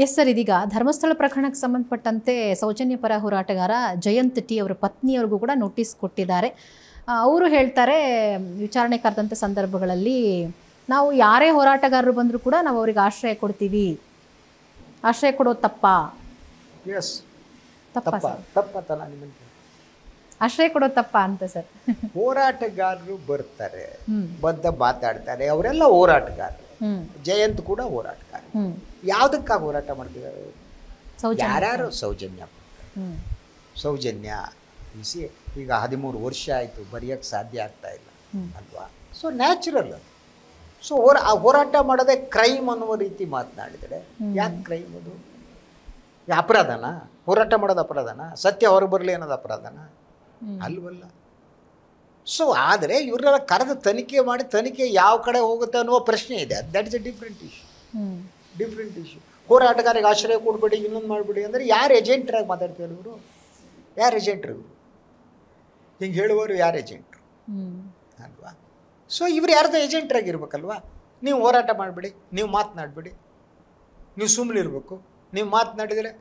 Yes sir, ಇದೀಗ ಧರ್ಮಸ್ಥಳ ಪ್ರಕರಣಕ್ಕೆ ಸಂಬಂಧಪಟ್ಟಂತೆ ಸೌಜನ್ಯ ಪರ ಹೋರಾಟಗಾರ ಜಯಂತ್ ಟಿ ಅವರ ಪತ್ನಿಯವ್ರಿಗೂ ಕೂಡ ನೋಟಿಸ್ ಕೊಟ್ಟಿದ್ದಾರೆ. ಅವರು ಹೇಳ್ತಾರೆ, ವಿಚಾರಣೆ ಕರೆದಂಥ ಸಂದರ್ಭಗಳಲ್ಲಿ ನಾವು ಯಾರೇ ಹೋರಾಟಗಾರರು ಬಂದರೂ ಕೂಡ ನಾವು ಅವ್ರಿಗೆ ಆಶ್ರಯ ಕೊಡ್ತೀವಿ, ಆಶ್ರಯ ಕೊಡೋದು ತಪ್ಪಾ? ಎಸ್, ತಪ್ಪತ್ತಲ್ಲ, ಆಶ್ರಯ ಕೊಡೋದು ತಪ್ಪಾ ಅಂತ ಸರ್. ಹೋರಾಟಗಾರರು ಬರ್ತಾರೆ, ಬಂದ ಮಾತಾಡ್ತಾರೆ, ಅವರೆಲ್ಲ ಹೋರಾಟಗಾರರು. ಜಯಂತ್ ಕೂಡ ಹೋರಾಟಗಾರ. ಯಾವುದಕ್ಕಾಗಿ ಹೋರಾಟ ಮಾಡ್ತಿದ್ದಾರೆ? ಯಾರ್ಯಾರು? ಸೌಜನ್ಯ ಬಿಸಿ ಈಗ 13 ವರ್ಷ ಆಯಿತು, ಬರೆಯೋಕ್ಕೆ ಸಾಧ್ಯ ಆಗ್ತಾ ಇಲ್ಲ ಅಲ್ವಾ? So natural. ಸೊ ಹೋರಾಟ ಮಾಡೋದೇ ಕ್ರೈಮ್ ಅನ್ನುವ ರೀತಿ ಮಾತನಾಡಿದರೆ ಯಾಕೆ ಕ್ರೈಮ್? ಅದು ಅಪರಾಧನ? ಹೋರಾಟ ಮಾಡೋದು ಅಪರಾಧನ? ಸತ್ಯ ಹೊರಗೆ ಬರಲಿ ಅನ್ನೋದು ಅಪರಾಧನ? ಅಲ್ವಲ್ಲ. ಸೊ ಆದರೆ ಇವರೆಲ್ಲ ಕರೆದು ತನಿಖೆ ಮಾಡಿ ತನಿಖೆ ಯಾವ ಕಡೆ ಹೋಗುತ್ತೆ ಅನ್ನುವ ಪ್ರಶ್ನೆ ಇದೆ. That is a different issue. ಹೋರಾಟಗಾರಿಗೆ ಆಶ್ರಯ ಕೊಡಬೇಡಿ, ಇನ್ನೊಂದು ಮಾಡಬೇಡಿ ಅಂದರೆ ಯಾರು ಏಜೆಂಟ್ರಾಗಿ ಮಾತಾಡ್ತಾರೆ ಇವರು? ಯಾರು ಏಜೆಂಟ್ರು ಇವರು? ಹಿಂಗೆ ಹೇಳುವವರು ಯಾರು ಏಜೆಂಟ್ರು ಅಲ್ವಾ? ಸೊ ಇವ್ರು ಯಾರ್ದು ಏಜೆಂಟ್ರಾಗಿರ್ಬೇಕಲ್ವಾ? ನೀವು ಹೋರಾಟ ಮಾಡಬೇಡಿ, ನೀವು ಮಾತನಾಡಬೇಡಿ, ನೀವು ಸುಮ್ಮನಿರ್ಬೇಕು. ನೀವು ಮಾತನಾಡಿದರೆ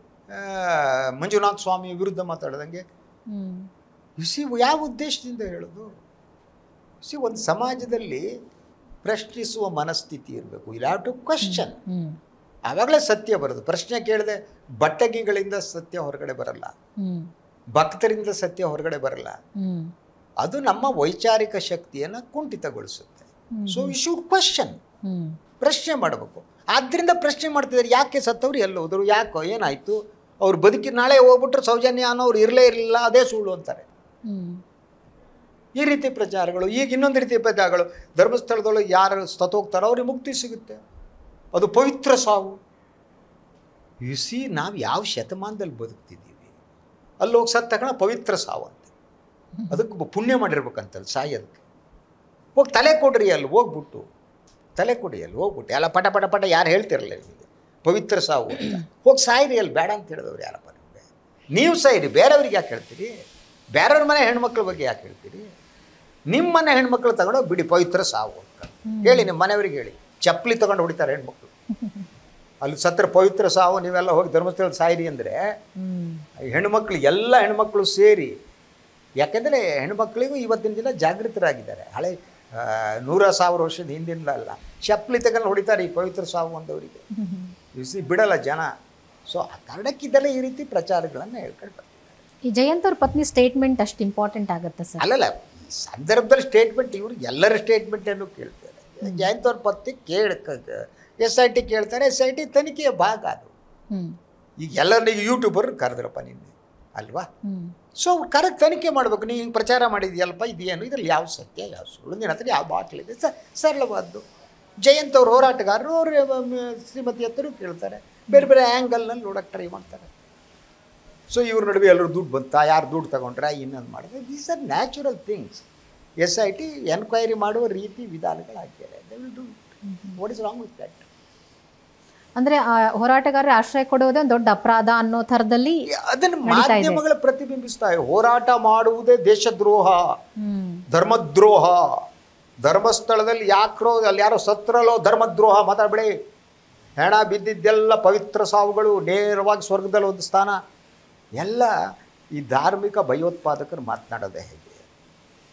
ಮಂಜುನಾಥ ಸ್ವಾಮಿ ವಿರುದ್ಧ ಮಾತಾಡ್ದಂಗೆ. ಯಾವ ಉದ್ದೇಶದಿಂದ ಹೇಳೋದು? ಒಂದು ಸಮಾಜದಲ್ಲಿ ಪ್ರಶ್ನಿಸುವ ಮನಸ್ಥಿತಿ ಇರಬೇಕು. You have to question. ಆವಾಗಲೇ ಸತ್ಯ ಬರೋದು. ಪ್ರಶ್ನೆ ಕೇಳದೆ ಬಟ್ಟಗಿಗಳಿಂದ ಸತ್ಯ ಹೊರಗಡೆ ಬರಲ್ಲ, ಭಕ್ತರಿಂದ ಸತ್ಯ ಹೊರಗಡೆ ಬರಲ್ಲ. ಅದು ನಮ್ಮ ವೈಚಾರಿಕ ಶಕ್ತಿಯನ್ನು ಕುಂಠಿತಗೊಳಿಸುತ್ತೆ. So you should question. ಪ್ರಶ್ನೆ ಮಾಡಬೇಕು. ಆದ್ದರಿಂದ ಪ್ರಶ್ನೆ ಮಾಡ್ತಿದ್ದಾರೆ, ಯಾಕೆ ಸತ್ತವ್ರು ಎಲ್ಲಿ ಹೋದರು, ಯಾಕೋ ಏನಾಯಿತು, ಅವ್ರು ಬದುಕಿ ನಾಳೆ ಹೋಗ್ಬಿಟ್ರೆ ಸೌಜನ್ಯ ಅನ್ನೋರು ಇರಲೇ ಇರಲಿಲ್ಲ, ಅದೇ ಸುಳ್ಳು ಅಂತಾರೆ. ಈ ರೀತಿ ಪ್ರಚಾರಗಳು. ಈಗ ಇನ್ನೊಂದು ರೀತಿ ಪ್ರಚಾರಗಳು, ಧರ್ಮಸ್ಥಳದೊಳಗೆ ಯಾರು ಸತ್ತೋಗ್ತಾರೋ ಅವ್ರಿಗೆ ಮುಕ್ತಿ ಸಿಗುತ್ತೆ, ಅದು ಪವಿತ್ರ ಸಾವು. ನಾವು ಯಾವ ಶತಮಾನದಲ್ಲಿ ಬದುಕ್ತಿದ್ದೀವಿ? ಅಲ್ಲಿ ಹೋಗಿ ಸತ್ತ ತಕ್ಷಣ ಪವಿತ್ರ ಸಾವು ಅಂತ. ಅದಕ್ಕೆ ಪುಣ್ಯ ಮಾಡಿರ್ಬೇಕಂತಲ್ಲ ಸಾಯೋದಕ್ಕೆ. ಹೋಗಿ ತಲೆ ಕೊಡ್ರಿ, ಅಲ್ಲಿ ಹೋಗ್ಬಿಟ್ಟು ತಲೆ ಕೊಡಿ, ಅಲ್ಲಿ ಹೋಗ್ಬಿಟ್ಟು ಎಲ್ಲ ಪಟ ಪಟ ಪಟ ಯಾರು ಹೇಳ್ತಿರಲ್ಲ ನಿಮಗೆ ಪವಿತ್ರ ಸಾವು ಅಂತ. ಹೋಗಿ ಸಾಯಿರಿ, ಅಲ್ಲಿ ಬೇಡ ಅಂತ ಹೇಳಿದವ್ರು ಯಾರಪ್ಪ ನಿಮಗೆ? ನೀವು ಸಾಯಿರಿ, ಬೇರೆಯವ್ರಿಗೆ ಯಾಕೆ ಹೇಳ್ತೀರಿ? ಬೇರೆಯವ್ರ ಮನೆ ಹೆಣ್ಮಕ್ಳ ಬಗ್ಗೆ ಯಾಕೆ ಹೇಳ್ತೀರಿ? ನಿಮ್ಮ ಮನೆ ಹೆಣ್ಮಕ್ಳು ತಗೊಂಡೋಗಿ ಬಿಡಿ ಪವಿತ್ರ ಸಾವು ಅಂತ ಹೇಳಿ, ನಿಮ್ಮ ಮನೆಯವ್ರಿಗೆ ಹೇಳಿ. ಚಪ್ಪಲಿ ತಗೊಂಡು ಹೊಡಿತಾರೆ ಹೆಣ್ಮಕ್ಳು. ಅಲ್ಲಿ ಸತ್ರ ಪವಿತ್ರ ಸಾವು, ನೀವೆಲ್ಲ ಹೋಗಿ ಧರ್ಮಸ್ಥಳ ಸಾಯಿರಿ ಅಂದರೆ ಹೆಣ್ಮಕ್ಳು, ಎಲ್ಲ ಹೆಣ್ಮಕ್ಳು ಸೇರಿ. ಯಾಕೆಂದರೆ ಹೆಣ್ಮಕ್ಳಿಗೂ ಇವತ್ತಿನ ದಿನ ಜಾಗೃತರಾಗಿದ್ದಾರೆ. ಹಳೆ 100,000 ವರ್ಷದ ಹಿಂದಿನಲ್ಲ, ಚಪ್ಪಲಿ ತಗೊಂಡು ಹೊಡಿತಾರೆ ಈ ಪವಿತ್ರ ಸಾವು ಅಂದವರಿಗೆ. ಬಿಡಲ್ಲ ಜನ. ಸೊ ಆ ಕಾರಣಕ್ಕಿದ್ದಲ್ಲ ಈ ರೀತಿ ಪ್ರಚಾರಗಳನ್ನು ಹೇಳ್ಕೊಂಡು ಬರ್ತಾರೆ. ಈ ಜಯಂತ್ ಅವ್ರ ಪತ್ನಿ ಸ್ಟೇಟ್ಮೆಂಟ್ ಅಷ್ಟು ಇಂಪಾರ್ಟೆಂಟ್ ಆಗುತ್ತೆ ಸರ್? ಅಲ್ಲಲ್ಲ, ಈ ಸಂದರ್ಭದಲ್ಲಿ ಸ್ಟೇಟ್ಮೆಂಟ್ ಇವರು ಎಲ್ಲರ ಸ್ಟೇಟ್ಮೆಂಟನ್ನು ಕೇಳ್ತಾರೆ. ಜಯಂತ್ ಅವ್ರ ಪತ್ನಿ SIT ಕೇಳ್ತಾರೆ. SIT ತನಿಖೆಯ ಭಾಗ ಅದು. ಈಗ ಎಲ್ಲರಿಗೂ ಯೂಟ್ಯೂಬರ್ ಕರೆದ್ರಪ್ಪ ನಿನ್ನೆ ಅಲ್ವಾ? ಸೊ ಅವ್ರು ಕರೆಕ್ಟ್ ತನಿಖೆ ಮಾಡಬೇಕು. ನೀವು ಹಿಂಗೆ ಪ್ರಚಾರ ಮಾಡಿದ್ಯಲ್ಪ, ಇದೇನು, ಇದರಲ್ಲಿ ಯಾವ ಸತ್ಯ ಯಾವ ಸುಳ್ಳು, ನಿನ್ನ ಹತ್ರ ಯಾವ ಬಾಟ್ಲಿದೆ, ಸರಳವಾದ್ದು. ಜಯಂತ್ ಅವ್ರ ಹೋರಾಟಗಾರರು ಅವರು ಶ್ರೀಮತಿ ಹತ್ತಿರ ಕೇಳ್ತಾರೆ, ಬೇರೆ ಬೇರೆ ಆ್ಯಂಗಲ್ನಲ್ಲಿ ನೋಡೋಕ್ಕೆ ಟ್ರೈ ಮಾಡ್ತಾರೆ. ಸೊ ಇವ್ರ ನಡುವೆ ಎಲ್ಲರೂ ದುಡ್ಡು ಬಂತಾ, ಯಾರು ದುಡ್ಡು ತಗೊಂಡ್ರೆ, ಇನ್ನೊಂದು ಮಾಡಿದ್ರೆ, these are natural things. SIT enquiry ಮಾಡುವ ರೀತಿ ವಿಧಾನಗಳಾಗ್ತಾರೆ. They will do it. What is wrong with that? ಅಂದರೆ ಹೋರಾಟಗಾರರು ಆಶ್ರಯ ಕೊಡುವುದೇ ಒಂದು ದೊಡ್ಡ ಅಪರಾಧ ಅನ್ನೋ ಥರದಲ್ಲಿ ಅದನ್ನು ಮಾಧ್ಯಮಗಳು ಪ್ರತಿಬಿಂಬಿಸ್ತಾವೆ. ಹೋರಾಟ ಮಾಡುವುದೇ ದೇಶದ್ರೋಹ, ಧರ್ಮದ್ರೋಹ. ಧರ್ಮಸ್ಥಳದಲ್ಲಿ ಯಾಕ್ರೋ ಅಲ್ಲಿ ಯಾರೋ ಸತ್ರಲ್ಲೋ ಧರ್ಮದ್ರೋಹ ಮಾತಾಡಬೇಡಿ. ಹೆಣ ಬಿದ್ದಿದ್ದೆಲ್ಲ ಪವಿತ್ರ ಸಾವುಗಳು, ನೇರವಾಗಿ ಸ್ವರ್ಗದಲ್ಲಿ ಒಂದು ಸ್ಥಾನ. ಎಲ್ಲ ಈ ಧಾರ್ಮಿಕ ಭಯೋತ್ಪಾದಕರು ಮಾತನಾಡೋದೇ ಹೇಗೆ?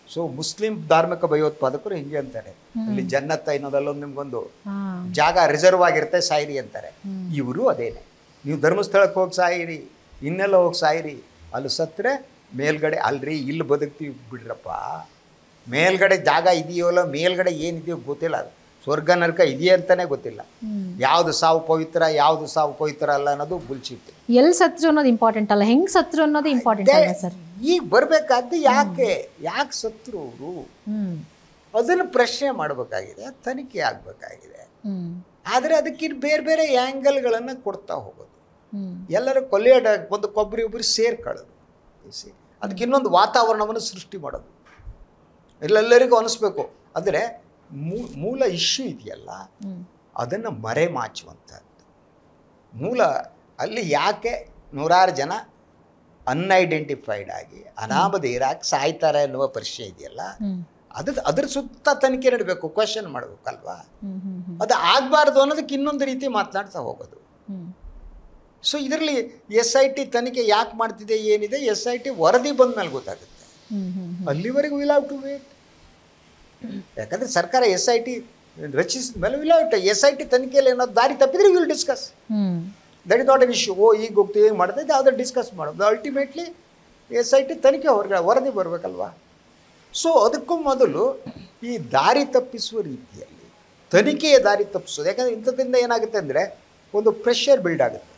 ಸೊ ಮುಸ್ಲಿಂ ಧಾರ್ಮಿಕ ಭಯೋತ್ಪಾದಕರು ಹಿಂಗೆ ಅಂತಾರೆ, ಅಲ್ಲಿ ಜನ್ನತ್ತ ಅನ್ನೋದಲ್ಲೊಂದು ನಿಮ್ಗೊಂದು ಜಾಗ ರಿಸರ್ವ್ ಆಗಿರುತ್ತೆ, ಸಾಯಿರಿ ಅಂತಾರೆ. ಇವರು ಅದೇನೆ, ನೀವು ಧರ್ಮಸ್ಥಳಕ್ಕೆ ಹೋಗಿ ಸಾಯಿರಿ, ಇನ್ನೆಲ್ಲ ಹೋಗಿ ಸಾಯಿರಿ, ಅಲ್ಲಿ ಸತ್ತರೆ ಮೇಲ್ಗಡೆ ಅಲ್ರಿ, ಇಲ್ಲಿ ಬದುಕ್ತೀವಿ ಬಿಡ್ರಪ್ಪ. ಮೇಲ್ಗಡೆ ಜಾಗ ಇದೆಯೋಲ್ಲ, ಮೇಲ್ಗಡೆ ಏನಿದೆಯೋ ಗೊತ್ತಿಲ್ಲ. ಅದು ಸ್ವರ್ಗ ನರಕ ಇದೆಯೇ ಅಂತಲೇ ಗೊತ್ತಿಲ್ಲ. ಯಾವುದು ಸಾವು ಪವಿತ್ರ, ಯಾವುದು ಸಾವು ಪವಿತ್ರ ಅಲ್ಲ ಅನ್ನೋದು ಬುಲ್ಶಿಟ್. ಎಲ್ಲಿ ಸತ್ರು ಅನ್ನೋದು ಇಂಪಾರ್ಟೆಂಟ್ ಅಲ್ಲ, ಹೆಂಗೆ ಸತ್ರು ಅನ್ನೋದು ಇಂಪಾರ್ಟೆಂಟ್ ಅಲ್ಲ ಸರ್. ಈಗ ಬರಬೇಕಾದ್ದು ಯಾಕೆ ಸತ್ರು ಅವರು, ಅದನ್ನು ಪ್ರಶ್ನೆ ಮಾಡಬೇಕಾಗಿದೆ, ತನಿಖೆ ಆಗಬೇಕಾಗಿದೆ. ಆದರೆ ಅದಕ್ಕೆ ಬೇರೆ ಬೇರೆ ಆ್ಯಂಗಲ್ಗಳನ್ನು ಕೊಡ್ತಾ ಹೋಗೋದು, ಎಲ್ಲರೂ ಒಂದು ಒಬ್ಬರು ಸೇರ್ಕೊಳ್ಳೋದು, ಅದಕ್ಕೆ ಇನ್ನೊಂದು ವಾತಾವರಣವನ್ನು ಸೃಷ್ಟಿ ಮಾಡೋದು, ಎಲ್ಲರಿಗೂ ಅನಿಸ್ಬೇಕು. ಅಂದರೆ ಮೂಲ ಇಶ್ಯೂ ಇದೆಯಲ್ಲ, ಅದನ್ನು ಮರೆಮಾಚುವಂಥದ್ದು. ಮೂಲ ಅಲ್ಲಿ ಯಾಕೆ ನೂರಾರು ಜನ ಅನ್ಐಡೆಂಟಿಫೈಡ್ ಆಗಿ ಅನಾಮಧೇಯರಾಗಿ ಸಾಯ್ತಾರೆ ಅನ್ನುವ ಪ್ರಶ್ನೆ ಇದೆಯಲ್ಲ, ಅದ್ರ ಸುತ್ತ ತನಿಖೆ ನಡಬೇಕು, ಕ್ವೆಶನ್ ಮಾಡಬೇಕಲ್ವಾ? ಅದು ಆಗಬಾರ್ದು ಅನ್ನೋದಕ್ಕೆ ಇನ್ನೊಂದು ರೀತಿ ಮಾತನಾಡ್ತಾ ಹೋಗೋದು. ಸೊ ಇದರಲ್ಲಿ SIT ತನಿಖೆ ಯಾಕೆ ಮಾಡ್ತಿದೆ ಏನಿದೆ SIT ವರದಿ ಬಂದ ಮೇಲೆ ಗೊತ್ತಾಗುತ್ತೆ. ಅಲ್ಲಿವರೆಗೂ ವಿಲ್ ಹ್ಯಾವ್ ಟು ವೇಟ್. ಯಾಕಂದರೆ ಸರ್ಕಾರ SIT ರಚಿಸಿದ ಮೇಲೆ ವಿಲ್ ಹ್ಯಾವ್ ಟು SIT ತನಿಖೆಯಲ್ಲಿ ಏನಾದ್ರು ದಾರಿ ತಪ್ಪಿದ್ರೆ will discuss. That is not an issue. ಈಗ ಹೋಗ್ತೀವಿ ಹೇಗೆ ಮಾಡ್ತಾ ಇದ್ದೆ ಯಾವುದೋ ಡಿಸ್ಕಸ್ ಮಾಡೋದು. ಅಲ್ಟಿಮೇಟ್ಲಿ SIT ತನಿಖೆ ವರದಿ ಬರಬೇಕಲ್ವಾ. ಸೊ ಅದಕ್ಕೂ ಮೊದಲು ಈ ದಾರಿ ತಪ್ಪಿಸುವ ರೀತಿಯಲ್ಲಿ ತನಿಖೆಯ ದಾರಿ ತಪ್ಪಿಸೋದು. ಯಾಕಂದರೆ ಇಂಥದ್ರಿಂದ ಏನಾಗುತ್ತೆ ಅಂದರೆ ಒಂದು ಪ್ರೆಷರ್ ಬಿಲ್ಡ್ ಆಗುತ್ತೆ,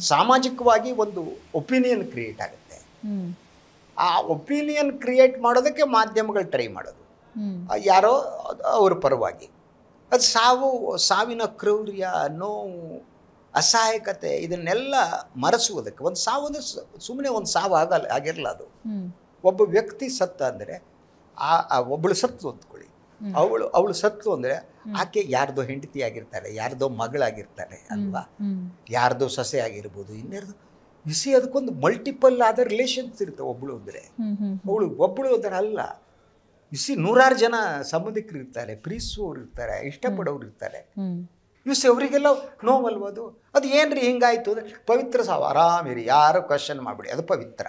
ಸಾಮಾಜಿಕವಾಗಿ ಒಂದು ಒಪಿನಿಯನ್ ಕ್ರಿಯೇಟ್ ಆಗುತ್ತೆ. ಆ ಒಪಿನಿಯನ್ ಕ್ರಿಯೇಟ್ ಮಾಡೋದಕ್ಕೆ ಮಾಧ್ಯಮಗಳು ಟ್ರೈ ಮಾಡೋದು, ಯಾರೋ ಅವ್ರ ಪರವಾಗಿ. ಅದು ಸಾವಿನ ಕ್ರೌರ್ಯ, ನೋವು, ಅಸಹಾಯಕತೆ ಇದನ್ನೆಲ್ಲ ಮರೆಸುವುದಕ್ಕೆ. ಒಂದು ಸಾವು ಅಂದರೆ ಸುಮ್ಮನೆ ಒಂದು ಸಾವು ಆಗಿರಲ್ಲ. ಅದು ಒಬ್ಬ ವ್ಯಕ್ತಿ ಸತ್ತ ಅಂದರೆ ಒಬ್ಬಳು ಸತ್ತು ಅಂದ್ಕೊಳ್ಳಿ, ಅವಳು ಸತ್ತು ಅಂದರೆ ಆಕೆ ಯಾರ್ದೋ ಹೆಂಡತಿ ಆಗಿರ್ತಾಳೆ, ಯಾರ್ದೋ ಮಗಳಾಗಿರ್ತಾಳೆ ಅಲ್ವಾ, ಯಾರ್ದೋ ಸೊಸೆ ಆಗಿರ್ಬೋದು, ಇನ್ನೆರಡು ಬಿಸಿ. ಅದಕ್ಕೊಂದು ಮಲ್ಟಿಪಲ್ ಆದ ರಿಲೇಷನ್ಸ್ ಇರ್ತವೆ. ಒಬ್ಬಳು ಅಂದರೆ ಅಲ್ಲ, ಬಿಸಿ ನೂರಾರು ಜನ ಸಂಬಂಧಿಕರು ಇರ್ತಾರೆ, ಪ್ರೀತಿಸುವವ್ರು ಇರ್ತಾರೆ, ಇಷ್ಟಪಡೋರು ಇರ್ತಾರೆ. ಬಿಸಿ ಅವರಿಗೆಲ್ಲ ನೋವಲ್ವದು. ಅದು ಏನ್ರಿ ಹಿಂಗಾಯ್ತು ಅಂದರೆ ಪವಿತ್ರ ಸಾವು, ಆರಾಮಿರಿ, ಯಾರು ಕ್ವಶನ್ ಮಾಡಿಬಿಡಿ, ಅದು ಪವಿತ್ರ.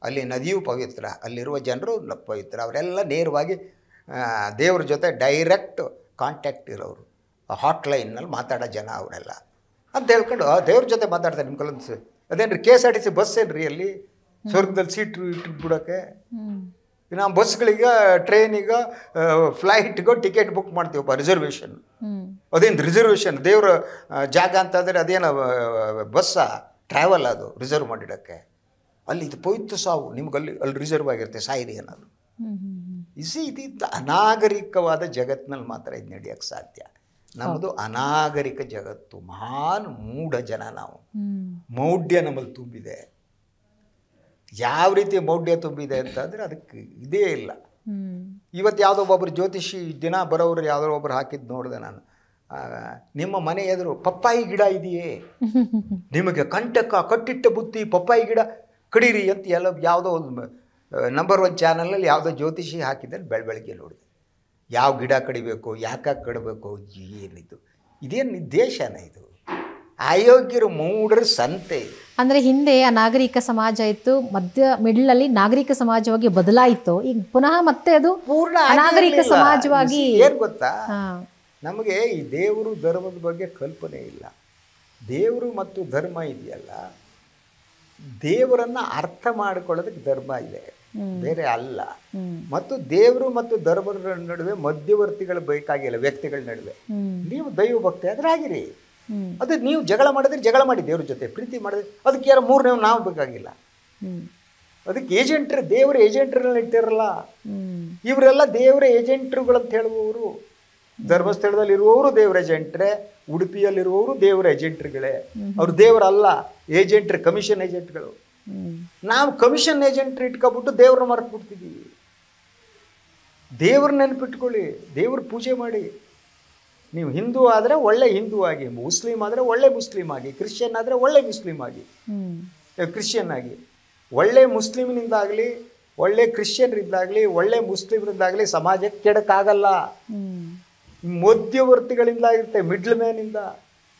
ಅಲ್ಲಿ ನದಿಯೂ ಪವಿತ್ರ, ಅಲ್ಲಿರುವ ಜನರು ಪವಿತ್ರ. ಅವರೆಲ್ಲ ನೇರವಾಗಿ ದೇವ್ರ ಜೊತೆ ಡೈರೆಕ್ಟ್ ಕಾಂಟ್ಯಾಕ್ಟ್ ಇರೋರು, ಹಾಟ್ಲೈನ್ನಲ್ಲಿ ಮಾತಾಡೋ ಜನ ಅವರೆಲ್ಲ ಅಂತ ಹೇಳ್ಕೊಂಡು ದೇವ್ರ ಜೊತೆ ಮಾತಾಡ್ತಾರೆ. ನಿಮ್ಮ ಕಲನ್ಸು ಅದೇನು ರೀ KSRTC ಬಸ್ ಏನ್ರಿ ಅಲ್ಲಿ ಸ್ವರ್ಗದಲ್ಲಿ ಸೀಟು ಇಟ್ಬಿಡೋಕ್ಕೆ? ನಾವು ಬಸ್ಗಳಿಗೆ, ಟ್ರೈನಿಗೆ, ಫ್ಲೈಟ್ಗೋ ಟಿಕೆಟ್ ಬುಕ್ ಮಾಡ್ತೀವಪ್ಪ, ರಿಸರ್ವೇಷನ್. ಅದೇನು ರಿಸರ್ವೇಷನ್? ದೇವ್ರ ಜಾಗ ಅಂತಂದರೆ ಅದೇನು ಬಸ್ಸಾ? ಟ್ರಾವೆಲ್ ಅದು ರಿಸರ್ವ್ ಮಾಡಿಡೋಕ್ಕೆ. ಅಲ್ಲಿ ಇದು ಪವಿತ್ರ ಸಾವು, ನಿಮ್ಗೆ ಅಲ್ಲಿ ರಿಸರ್ವ್ ಆಗಿರುತ್ತೆ, ಸಾಯಿರಿ ಅನ್ನೋದು. ಇದು ಅನಾಗರಿಕವಾದ ಜಗತ್ತಿನಲ್ಲಿ ಮಾತ್ರ ಇದು ನಡೆಯೋಕ್ಕೆ ಸಾಧ್ಯ. ನಮ್ಮದು ಅನಾಗರಿಕ ಜಗತ್ತು, ಮಹಾನ್ ಮೂಢ ಜನ ನಾವು. ಮೌಢ್ಯ ನಮ್ಮಲ್ಲಿ ತುಂಬಿದೆ. ಯಾವ ರೀತಿ ಮೌಢ್ಯ ತುಂಬಿದೆ ಅಂತಂದರೆ ಅದಕ್ಕೆ ಇದೇ ಇಲ್ಲ. ಇವತ್ತು ಯಾವುದೋ ಒಬ್ಬರು ಜ್ಯೋತಿಷಿ ದಿನ ಬರೋರು ಯಾವುದೋ ಒಬ್ಬರು ಹಾಕಿದ್ದು ನೋಡಿದೆ ನಾನು. ನಿಮ್ಮ ಮನೆ ಎದುರು ಪಪ್ಪಾಯಿ ಗಿಡ ಇದೆಯೇ, ನಿಮಗೆ ಕಂಟಕ ಕಟ್ಟಿಟ್ಟ ಬುತ್ತಿ ಪಪ್ಪಾಯಿ ಗಿಡ ಕಡೀರಿ ಅಂತ ಯಾವುದೋ ಒಂದು ನಂಬರ್ 1 ಚಾನಲಲ್ಲಿ ಯಾವುದೋ ಜ್ಯೋತಿಷಿ ಹಾಕಿದ್ದಾರೆ. ಬೆಳಗ್ಗೆ ನೋಡಿದೆ. ಯಾವ ಗಿಡ ಕಡಿಬೇಕು, ಯಾಕೆ ಕಡಬೇಕು, ಏನಿದು? ಇದೇನು ದೇಶನ ಇದು? ಅಯೋಗ್ಯರು ಮೂಢರ ಸಂತೆ. ಅಂದರೆ ಹಿಂದೆ ಅನಾಗರಿಕ ಸಮಾಜ ಇತ್ತು, ಮಿಡ್ಲಲ್ಲಿ ನಾಗರಿಕ ಸಮಾಜವಾಗಿ ಬದಲಾಯಿತು. ಈಗ ಪುನಃ ಮತ್ತೆ ಅದು ಪೂರ್ಣ ಅನಾಗರಿಕ ಸಮಾಜವಾಗಿ. ಏನು ಗೊತ್ತಾ, ನಮಗೆ ಈ ದೇವರು ಧರ್ಮದ ಬಗ್ಗೆ ಕಲ್ಪನೆ ಇಲ್ಲ. ದೇವರು ಮತ್ತು ಧರ್ಮ ಇದೆಯಲ್ಲ, ದೇವರನ್ನು ಅರ್ಥ ಮಾಡಿಕೊಳ್ಳೋದಕ್ಕೆ ಧರ್ಮ ಇದೆ, ಬೇರೆ ಅಲ್ಲ. ಮತ್ತು ದೇವರು ಮತ್ತು ಧರ್ಮದ ನಡುವೆ ಮಧ್ಯವರ್ತಿಗಳು ಬೇಕಾಗಿಲ್ಲ, ವ್ಯಕ್ತಿಗಳ ನಡುವೆ. ನೀವು ದೈವ ಭಕ್ತಿ ಆದ್ರೆ ಆಗಿರಿ. ಅದು ನೀವು ಜಗಳ ಮಾಡಿದ್ರೆ ಜಗಳ ಮಾಡಿ ದೇವ್ರ ಜೊತೆ, ಪ್ರೀತಿ ಮಾಡಿದ್ರೆ ಅದಕ್ಕೆ ಯಾರು ಮೂರನೇ ನಾವು ಬೇಕಾಗಿಲ್ಲ. ಅದಕ್ಕೆ ಏಜೆಂಟ್ರು, ದೇವರ ಏಜೆಂಟ್ರನ್ನ ಇಟ್ಟಿರಲ್ಲ. ಇವರೆಲ್ಲ ದೇವರ ಏಜೆಂಟ್ರುಗಳಂತ ಹೇಳುವವರು. ಧರ್ಮಸ್ಥಳದಲ್ಲಿ ಇರುವವರು ದೇವರ ಏಜೆಂಟ್ರೆ, ಉಡುಪಿಯಲ್ಲಿರುವವರು ದೇವರ ಏಜೆಂಟ್ರುಗಳೇ. ಅವ್ರು ದೇವರಲ್ಲ, ಏಜೆಂಟ್ರು, ಕಮಿಷನ್ ಏಜೆಂಟ್ಗಳು. ನಾವು ಕಮಿಷನ್ ಏಜೆಂಟ್ರು ಇಟ್ಕೊಬಿಟ್ಟು ದೇವ್ರನ್ನ ಮರೆತು ಬಿಡ್ತಿದ್ದೀವಿ. ದೇವ್ರ ನೆನಪಿಟ್ಕೊಳ್ಳಿ, ದೇವ್ರ ಪೂಜೆ ಮಾಡಿ. ನೀವು ಹಿಂದೂ ಆದರೆ ಒಳ್ಳೆ ಹಿಂದೂ ಆಗಿ, ಮುಸ್ಲಿಂ ಆದರೆ ಒಳ್ಳೆ ಮುಸ್ಲಿಂ ಆಗಿ, ಕ್ರಿಶ್ಚಿಯನ್ ಆದರೆ ಒಳ್ಳೆ ಮುಸ್ಲಿಂ ಆಗಿ, ಕ್ರಿಶ್ಚಿಯನ್ ಆಗಿ. ಒಳ್ಳೆ ಮುಸ್ಲಿಮ್ನಿಂದಾಗಲಿ, ಒಳ್ಳೆ ಕ್ರಿಶ್ಚಿಯನ್ರಿಂದಾಗಲಿ, ಒಳ್ಳೆ ಮುಸ್ಲಿಮ್ರಿಂದಾಗಲಿ ಸಮಾಜಕ್ಕೆ ಕೆಡಕಾಗಲ್ಲ. ಮಧ್ಯವರ್ತಿಗಳಿಂದ ಆಗಿರುತ್ತೆ, ಮಿಡ್ಲ್ ಮ್ಯಾನಿಂದ.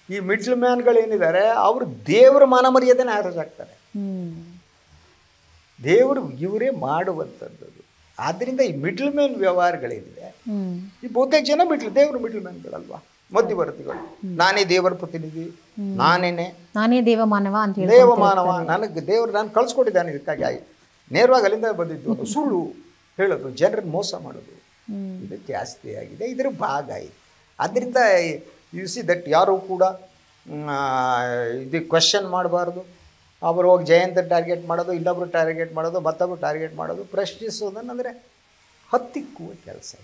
ಈ ಮಿಡ್ಲ್ ಮ್ಯಾನ್ಗಳೇನಿದ್ದಾರೆ ಅವರು ದೇವರ ಮಾನ ಮರ್ಯಾದೆನ ಹಾರಾಗ್ತಾರೆ. ದೇವರು ಇವರೇ ಮಾಡುವಂಥದ್ದು. ಆದ್ದರಿಂದ ಈ ಮಿಡ್ಲ್ ಮ್ಯಾನ್ ವ್ಯವಹಾರಗಳೇನಿದೆ, ಈ ಬಹುತೇಕ ಜನ ದೇವರು ಮಿಡ್ಲ್ ಮ್ಯಾನ್ಗಳಲ್ವಾ, ಮಧ್ಯವರ್ತಿಗಳು. ನಾನೇ ದೇವರ ಪ್ರತಿನಿಧಿ, ನಾನೇ ದೇವಮಾನವ ಅಂತ ಹೇಳಿ, ದೇವಮಾನವ, ನನಗೆ ದೇವರು ನಾನು ಕಳ್ಸ್ಕೊಟ್ಟಿದ್ದಾನೆ, ಇದಕ್ಕಾಗಿ ನೇರವಾಗಿ ಅಲ್ಲಿಂದ ಬಂದಿದ್ದು. ಸುಳ್ಳು ಹೇಳೋದು, ಜನರನ್ನು ಮೋಸ ಮಾಡೋದು, ಇದು ಜಾಸ್ತಿ ಆಗಿದೆ, ಇದರ ಭಾಗ ಇದೆ. ಆದ್ದರಿಂದ ಯು ಸಿ ದಟ್ ಯಾರು ಕೂಡ ಇದು ಕ್ವೆಶ್ಚನ್ ಮಾಡಬಾರ್ದು. ಅವರು ಹೋಗಿ ಜಯಂತ ಟಾರ್ಗೆಟ್ ಮಾಡೋದು, ಇನ್ನೊಬ್ರು ಟಾರ್ಗೆಟ್ ಮಾಡೋದು, ಮತ್ತೊಬ್ಬರು ಟಾರ್ಗೆಟ್ ಮಾಡೋದು, ಪ್ರಶ್ನಿಸೋದನ್ನಂದರೆ ಹತ್ತಿಕ್ಕುವ ಕೆಲಸ.